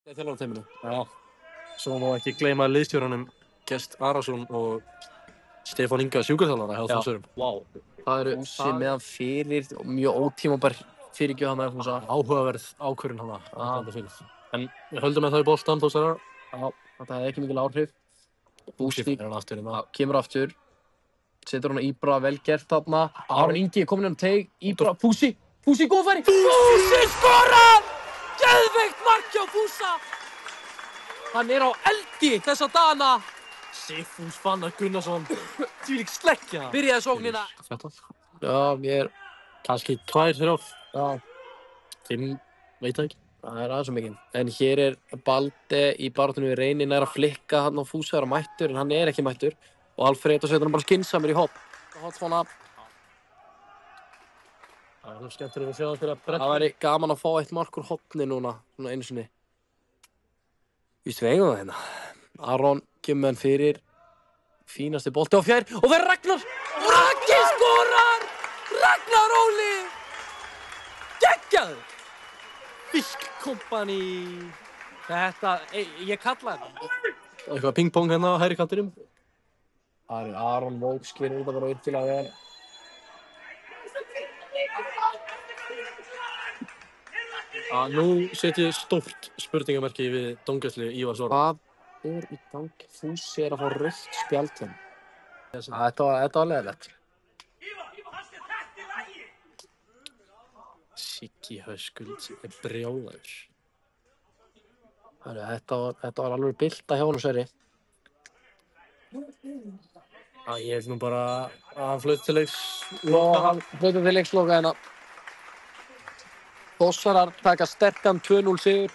Þjálfarateyminu. Já. Svo má ekki gleyma liðstjóranum Gest Arason og Stefán Inga sjúkraþjálfara hjá Þórsurum. Vá. Það eru Fúsi meðan fyrir og mjög ótímabær fyrirgjöf hann með Fúsa. Áhugaverð ákvörðun hana. En við höldum með það í boltan, Þórsarar. Já, þetta hefði ekki mikil áhrif. Fúsi fyrir hann aftur hérna. Kemur aftur. Setur hann Íbra, vel gert þarna. Aron Ingi er komin um teig. Íbra, Fúsi góð færi. Fúsi skorar! Geðveikt mark hjá Fúsa! Hann er á eldi þessa dagana. Sigfús Fannar Gunnarsson. Þvílík sleggja. Byrjaði sóknina. 14. Já, ég er... Kannski 2-3. Já. 5, veit það ekki. Það er aðeins mikið. En hér er Balde í baráttunni við Reyni nær að flikka hann á Fúsa er mættur en hann er ekki mættur. Og Alfredo setur hann bara skynsamur í hopp. Svona. Það er skemmtilega að sjá það fyrir að bretta. Það væri gaman að fá eitt mark úr hotni núna, svona einu sinni. Víst við eigum það hérna. Aron kemur hann fyrir. Fínasti bolti á fjær. Og það er Ragnar! Raggi skorar! Ragnar Óli! Geggjaður! Fisk Company. Þetta, ég kalla þetta. Eitthvað ping-pong hérna á hægri kantinum. Það er Aron Vók skvinur út að vera virkilega vel. Nú setjum stórt spurningamerki við dómgæslu Ívar Sora. Hvað er í gangi? Fúsi er að fá rautt spjald hérna. Þetta var leiðilegt. Siggi Höskuld er brjálaður. Þetta var alveg bylta hjá honum Sverri. Ég held nú bara að hann flaut til leiks. Hann flautar til leiksloka hérna. Þórsarar taka sterkan 2-0 sigur.